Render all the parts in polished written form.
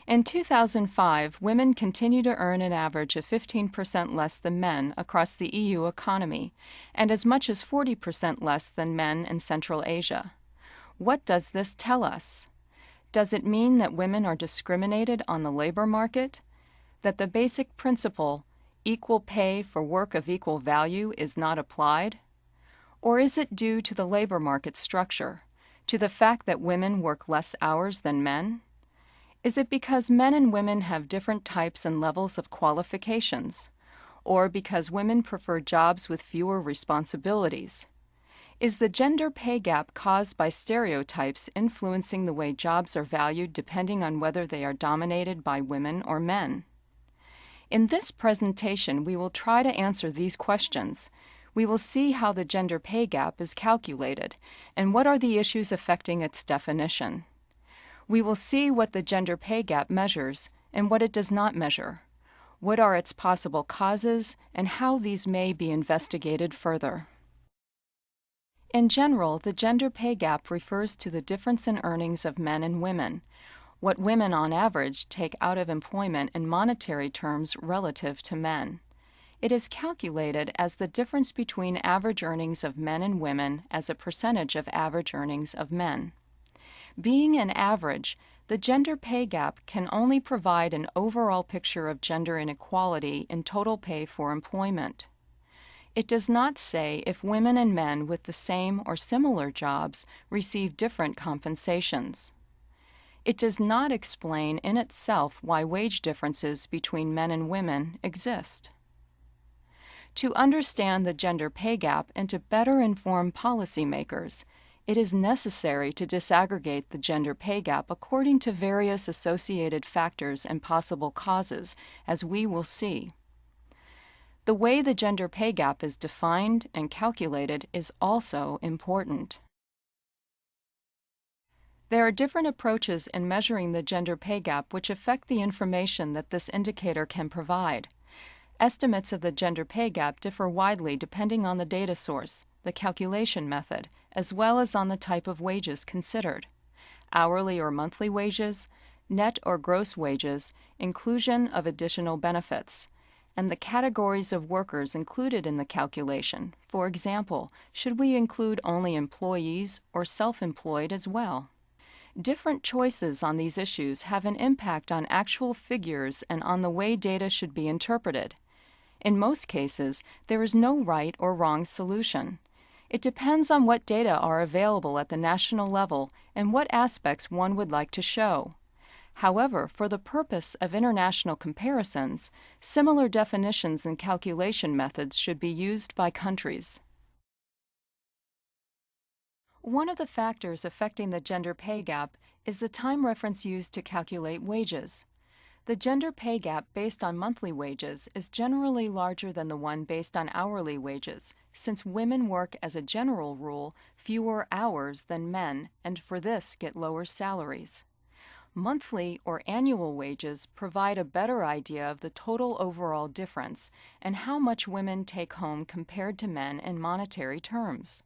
In 2005, women continue to earn an average of 15% less than men across the EU economy, and as much as 40% less than men in Central Asia. What does this tell us? Does it mean that women are discriminated on the labor market? That the basic principle, equal pay for work of equal value, is not applied? Or is it due to the labor market structure, to the fact that women work less hours than men? Is it because men and women have different types and levels of qualifications? Or because women prefer jobs with fewer responsibilities? Is the gender pay gap caused by stereotypes influencing the way jobs are valued depending on whether they are dominated by women or men? In this presentation, we will try to answer these questions. We will see how the gender pay gap is calculated and what are the issues affecting its definition. We will see what the gender pay gap measures and what it does not measure, what are its possible causes, and how these may be investigated further. In general, the gender pay gap refers to the difference in earnings of men and women, what women on average take out of employment in monetary terms relative to men. It is calculated as the difference between average earnings of men and women as a percentage of average earnings of men. Being an average, the gender pay gap can only provide an overall picture of gender inequality in total pay for employment. It does not say if women and men with the same or similar jobs receive different compensations. It does not explain in itself why wage differences between men and women exist. To understand the gender pay gap and to better inform policymakers, it is necessary to disaggregate the gender pay gap according to various associated factors and possible causes, as we will see. The way the gender pay gap is defined and calculated is also important. There are different approaches in measuring the gender pay gap which affect the information that this indicator can provide. Estimates of the gender pay gap differ widely depending on the data source, the calculation method, as well as on the type of wages considered: hourly or monthly wages, net or gross wages, inclusion of additional benefits, and the categories of workers included in the calculation. For example, should we include only employees or self-employed as well? Different choices on these issues have an impact on actual figures and on the way data should be interpreted. In most cases, there is no right or wrong solution. It depends on what data are available at the national level and what aspects one would like to show. However, for the purpose of international comparisons, similar definitions and calculation methods should be used by countries. One of the factors affecting the gender pay gap is the time reference used to calculate wages. The gender pay gap based on monthly wages is generally larger than the one based on hourly wages, since women work as a general rule fewer hours than men and for this get lower salaries. Monthly or annual wages provide a better idea of the total overall difference and how much women take home compared to men in monetary terms.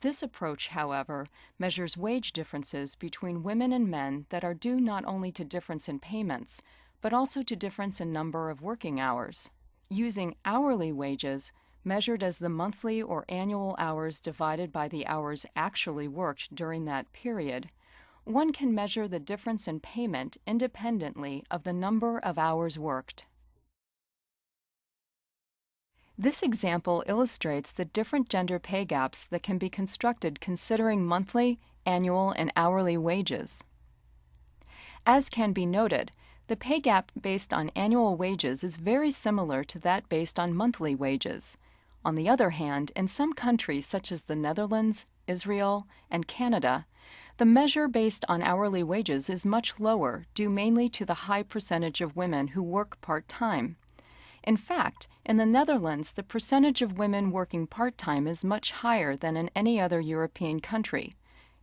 This approach, however, measures wage differences between women and men that are due not only to difference in payments, but also to difference in number of working hours. Using hourly wages, measured as the monthly or annual hours divided by the hours actually worked during that period, one can measure the difference in payment independently of the number of hours worked. This example illustrates the different gender pay gaps that can be constructed considering monthly, annual, and hourly wages. As can be noted, the pay gap based on annual wages is very similar to that based on monthly wages. On the other hand, in some countries such as the Netherlands, Israel, and Canada, the measure based on hourly wages is much lower, due mainly to the high percentage of women who work part-time. In fact, in the Netherlands, the percentage of women working part-time is much higher than in any other European country.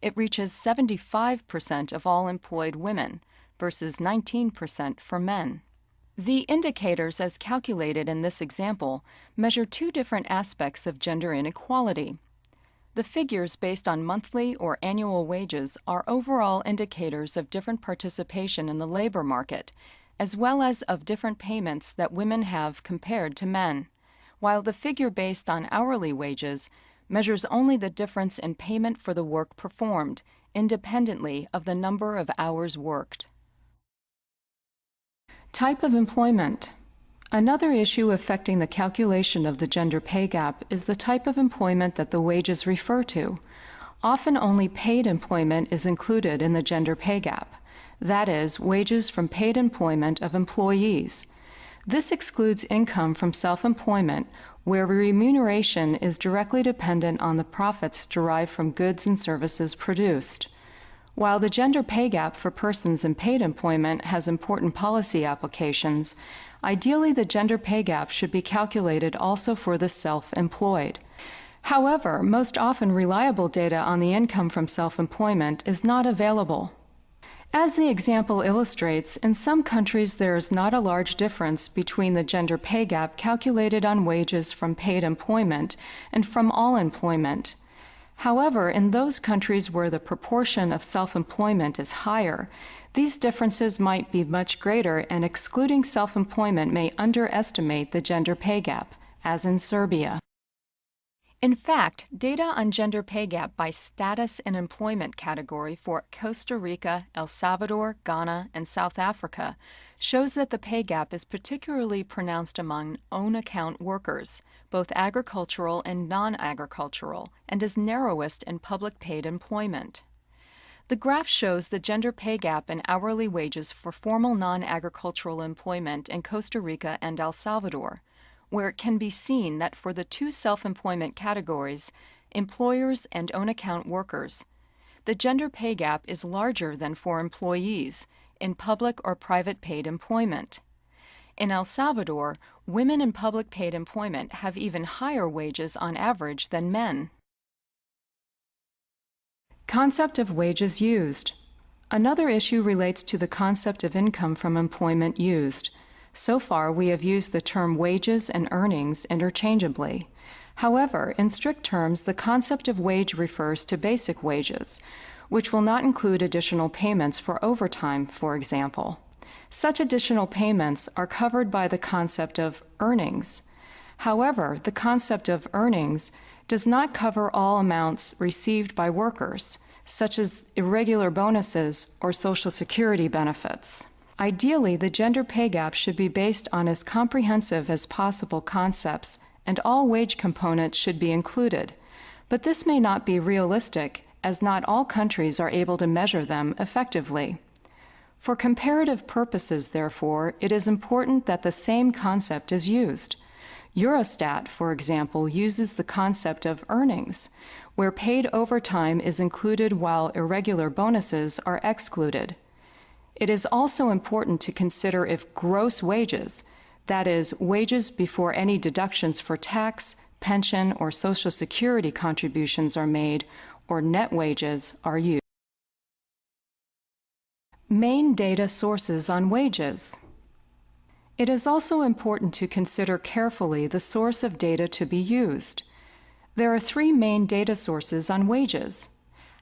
It reaches 75% of all employed women, versus 19% for men. The indicators as calculated in this example measure two different aspects of gender inequality. The figures based on monthly or annual wages are overall indicators of different participation in the labor market, as well as of different payments that women have compared to men, while the figure based on hourly wages measures only the difference in payment for the work performed, independently of the number of hours worked. Type of employment. Another issue affecting the calculation of the gender pay gap is the type of employment that the wages refer to. Often only paid employment is included in the gender pay gap, that is, wages from paid employment of employees. This excludes income from self-employment, where remuneration is directly dependent on the profits derived from goods and services produced. While the gender pay gap for persons in paid employment has important policy applications, ideally the gender pay gap should be calculated also for the self-employed. However, most often reliable data on the income from self-employment is not available. As the example illustrates, in some countries there is not a large difference between the gender pay gap calculated on wages from paid employment and from all employment. However, in those countries where the proportion of self-employment is higher, these differences might be much greater, and excluding self-employment may underestimate the gender pay gap, as in Serbia. In fact, data on gender pay gap by status and employment category for Costa Rica, El Salvador, Ghana, and South Africa shows that the pay gap is particularly pronounced among own-account workers, both agricultural and non-agricultural, and is narrowest in public paid employment. The graph shows the gender pay gap in hourly wages for formal non-agricultural employment in Costa Rica and El Salvador, where it can be seen that for the two self-employment categories, employers and own-account workers, the gender pay gap is larger than for employees in public or private paid employment. In El Salvador, women in public paid employment have even higher wages on average than men. Concept of wages used. Another issue relates to the concept of income from employment used. So far, we have used the term wages and earnings interchangeably. However, in strict terms, the concept of wage refers to basic wages, which will not include additional payments for overtime, for example. Such additional payments are covered by the concept of earnings. However, the concept of earnings does not cover all amounts received by workers, such as irregular bonuses or Social Security benefits. Ideally, the gender pay gap should be based on as comprehensive as possible concepts, and all wage components should be included. But this may not be realistic, as not all countries are able to measure them effectively. For comparative purposes, therefore, it is important that the same concept is used. Eurostat, for example, uses the concept of earnings, where paid overtime is included while irregular bonuses are excluded. It is also important to consider if gross wages, that is, wages before any deductions for tax, pension, or Social Security contributions are made, or net wages are used. Main data sources on wages. It is also important to consider carefully the source of data to be used. There are three main data sources on wages: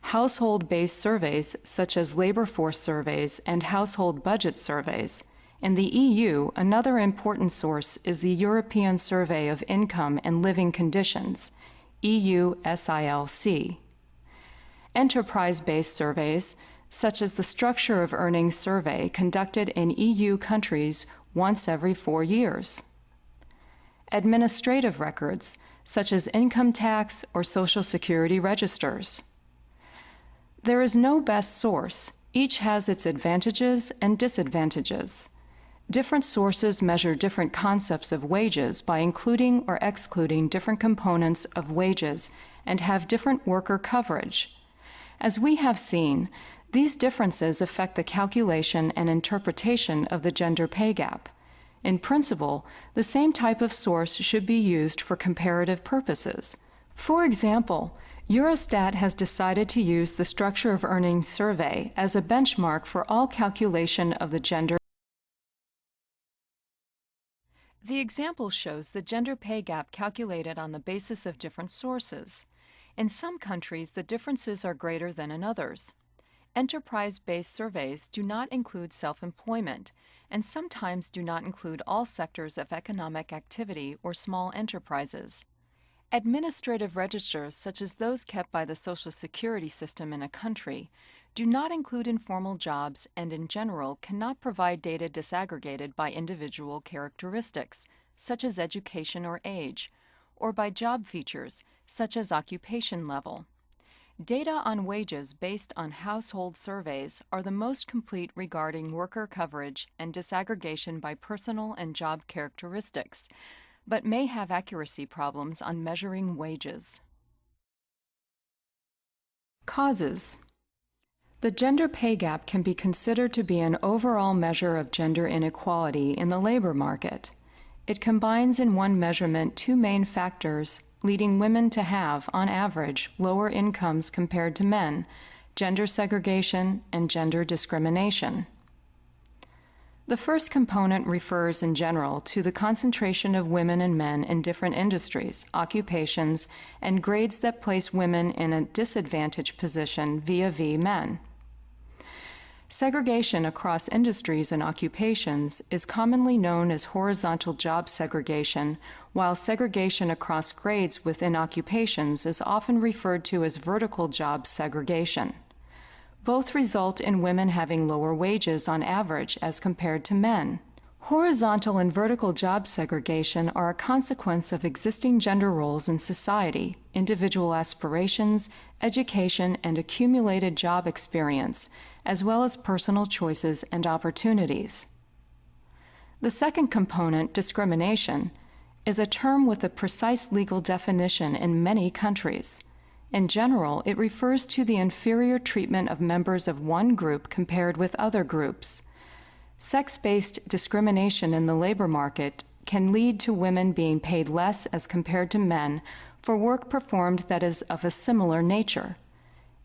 household-based surveys such as labor force surveys and household budget surveys. In the EU, another important source is the European Survey of Income and Living Conditions, EUSILC. Enterprise-based surveys, such as the Structure of Earnings Survey conducted in EU countries once every 4 years. Administrative records, such as income tax or Social Security registers. There is no best source. Each has its advantages and disadvantages. Different sources measure different concepts of wages by including or excluding different components of wages and have different worker coverage. As we have seen, these differences affect the calculation and interpretation of the gender pay gap. In principle, the same type of source should be used for comparative purposes. For example, Eurostat has decided to use the Structure of Earnings Survey as a benchmark for all calculation of the gender. The example shows the gender pay gap calculated on the basis of different sources. In some countries, the differences are greater than in others. Enterprise-based surveys do not include self-employment, and sometimes do not include all sectors of economic activity or small enterprises. Administrative registers, such as those kept by the Social Security system in a country, do not include informal jobs and in general cannot provide data disaggregated by individual characteristics, such as education or age, or by job features, such as occupation level. Data on wages based on household surveys are the most complete regarding worker coverage and disaggregation by personal and job characteristics, but may have accuracy problems on measuring wages. Causes. The gender pay gap can be considered to be an overall measure of gender inequality in the labor market. It combines in one measurement two main factors leading women to have, on average, lower incomes compared to men: gender segregation and gender discrimination. The first component refers in general to the concentration of women and men in different industries, occupations, and grades that place women in a disadvantaged position vis-a-vis men. Segregation across industries and occupations is commonly known as horizontal job segregation, while segregation across grades within occupations is often referred to as vertical job segregation. Both result in women having lower wages on average as compared to men. Horizontal and vertical job segregation are a consequence of existing gender roles in society, individual aspirations, education, and accumulated job experience, as well as personal choices and opportunities. The second component, discrimination, is a term with a precise legal definition in many countries. In general, it refers to the inferior treatment of members of one group compared with other groups. Sex-based discrimination in the labor market can lead to women being paid less as compared to men for work performed that is of a similar nature.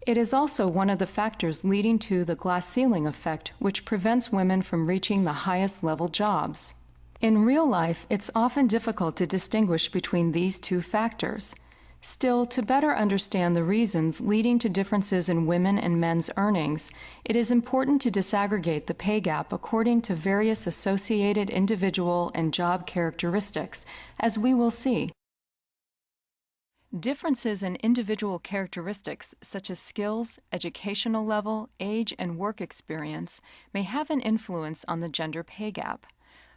It is also one of the factors leading to the glass ceiling effect, which prevents women from reaching the highest level jobs. In real life, it's often difficult to distinguish between these two factors. Still, to better understand the reasons leading to differences in women and men's earnings, it is important to disaggregate the pay gap according to various associated individual and job characteristics, as we will see. Differences in individual characteristics such as skills, educational level, age, and work experience may have an influence on the gender pay gap.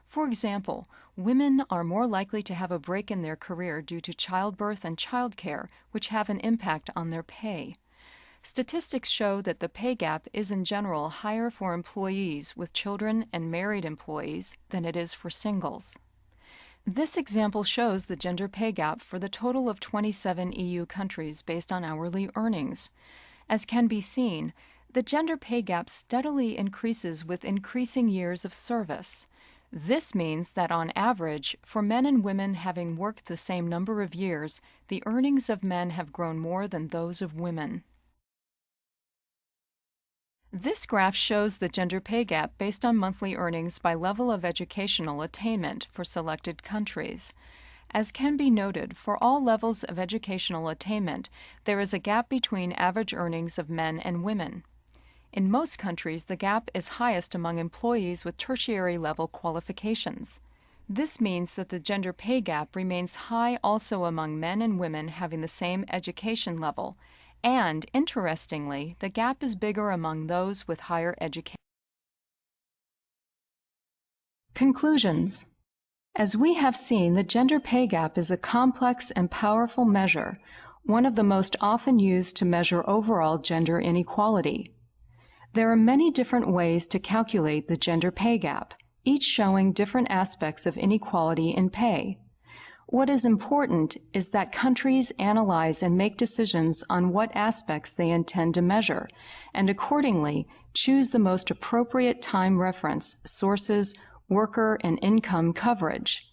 For example, women are more likely to have a break in their career due to childbirth and childcare, which have an impact on their pay. Statistics show that the pay gap is in general higher for employees with children and married employees than it is for singles. This example shows the gender pay gap for the total of 27 EU countries based on hourly earnings. As can be seen, the gender pay gap steadily increases with increasing years of service. This means that on average, for men and women having worked the same number of years, the earnings of men have grown more than those of women. This graph shows the gender pay gap based on monthly earnings by level of educational attainment for selected countries. As can be noted, for all levels of educational attainment, there is a gap between average earnings of men and women. In most countries, the gap is highest among employees with tertiary level qualifications. This means that the gender pay gap remains high also among men and women having the same education level, and, interestingly, the gap is bigger among those with higher education. Conclusions. As we have seen, the gender pay gap is a complex and powerful measure, one of the most often used to measure overall gender inequality. There are many different ways to calculate the gender pay gap, each showing different aspects of inequality in pay. What is important is that countries analyze and make decisions on what aspects they intend to measure, and accordingly choose the most appropriate time reference, sources, worker, and income coverage.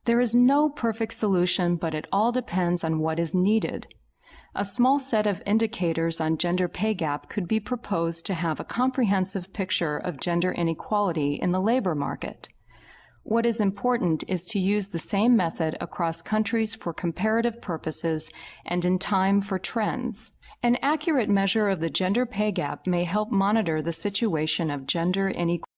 There is no perfect solution, but it all depends on what is needed. A small set of indicators on gender pay gap could be proposed to have a comprehensive picture of gender inequality in the labor market. What is important is to use the same method across countries for comparative purposes and in time for trends. An accurate measure of the gender pay gap may help monitor the situation of gender inequality.